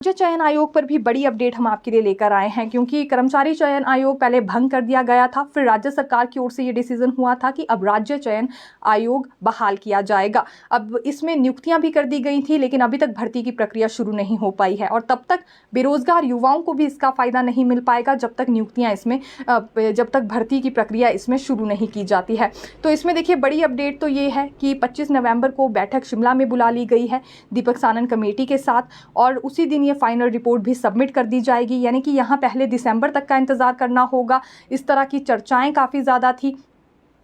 राज्य चयन आयोग पर भी बड़ी अपडेट हम आपके लिए लेकर आए हैं, क्योंकि कर्मचारी चयन आयोग पहले भंग कर दिया गया था, फिर राज्य सरकार की ओर से ये डिसीजन हुआ था कि अब राज्य चयन आयोग बहाल किया जाएगा। अब इसमें नियुक्तियां भी कर दी गई थी, लेकिन अभी तक भर्ती की प्रक्रिया शुरू नहीं हो पाई है और तब तक बेरोजगार युवाओं को भी इसका फायदा नहीं मिल पाएगा जब तक नियुक्तियां इसमें जब तक भर्ती की प्रक्रिया इसमें शुरू नहीं की जाती है। तो इसमें देखिए बड़ी अपडेट तो ये है कि 25 नवंबर को बैठक शिमला में बुला ली गई है दीपक सानन कमेटी के साथ, और उसी दिन फाइनल रिपोर्ट भी सबमिट कर दी जाएगी। यानी कि यहाँ पहले दिसंबर तक का इंतजार करना होगा। इस तरह की चर्चाएं काफ़ी ज़्यादा थी,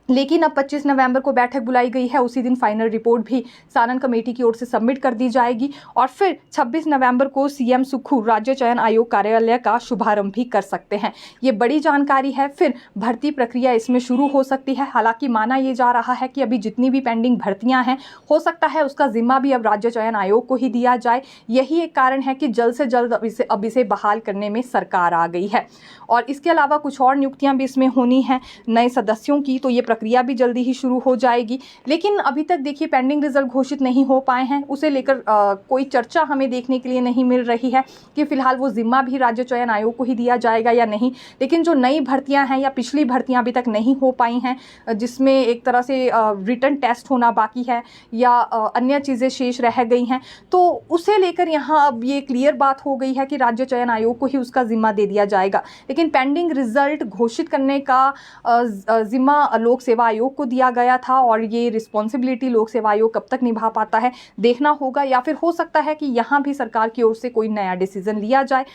लेकिन अब 25 नवंबर को बैठक बुलाई गई है, उसी दिन फाइनल रिपोर्ट भी सानन कमेटी की ओर से सबमिट कर दी जाएगी और फिर 26 नवंबर को सीएम सुक्खू राज्य चयन आयोग कार्यालय का शुभारंभ भी कर सकते हैं। ये बड़ी जानकारी है। फिर भर्ती प्रक्रिया इसमें शुरू हो सकती है। हालांकि माना ये जा रहा है कि अभी जितनी भी पेंडिंग भर्तियां हैं, हो सकता है उसका जिम्मा भी अब राज्य चयन आयोग को ही दिया जाए। यही एक कारण है कि जल्द से जल्द अब इसे बहाल करने में सरकार आ गई है। और इसके अलावा कुछ और नियुक्तियां भी इसमें होनी हैं नए सदस्यों की, तो ये प्रक्रिया भी जल्दी ही शुरू हो जाएगी। लेकिन अभी तक देखिए पेंडिंग रिजल्ट घोषित नहीं हो पाए हैं, उसे लेकर कोई चर्चा हमें देखने के लिए नहीं मिल रही है कि फिलहाल वो जिम्मा भी राज्य चयन आयोग को ही दिया जाएगा या नहीं। लेकिन जो नई भर्तियां हैं या पिछली भर्तियां अभी तक नहीं हो पाई हैं, जिसमें एक तरह से रिटन टेस्ट होना बाकी है या अन्य चीज़ें शेष रह गई हैं, तो उसे लेकर यहाँ अब ये क्लियर बात हो गई है कि राज्य चयन आयोग को ही उसका जिम्मा दे दिया जाएगा। लेकिन पेंडिंग रिजल्ट घोषित करने का जिम्मा लोक सेवा आयोग को दिया गया था और ये रिस्पॉन्सिबिलिटी लोक सेवा आयोग कब तक निभा पाता है देखना होगा, या फिर हो सकता है कि यहाँ भी सरकार की ओर से कोई नया डिसीजन लिया जाए।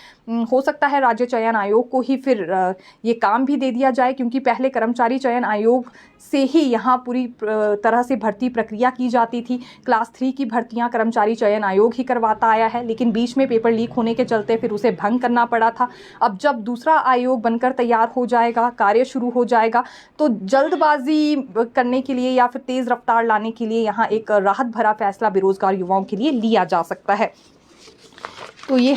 हो सकता है राज्य चयन आयोग को ही फिर ये काम भी दे दिया जाए, क्योंकि पहले कर्मचारी चयन आयोग से ही यहाँ पूरी तरह से भर्ती प्रक्रिया की जाती थी। क्लास 3 की भर्तियाँ कर्मचारी चयन आयोग ही करवाता आया है, लेकिन बीच में पेपर लीक होने के चलते फिर उसे भंग करना पड़ा था। अब जब दूसरा आयोग बनकर तैयार हो जाएगा, कार्य शुरू हो जाएगा, तो जल्दबाजी करने के लिए या फिर तेज़ रफ्तार लाने के लिए यहाँ एक राहत भरा फैसला बेरोजगार युवाओं के लिए लिया जा सकता है। तो ये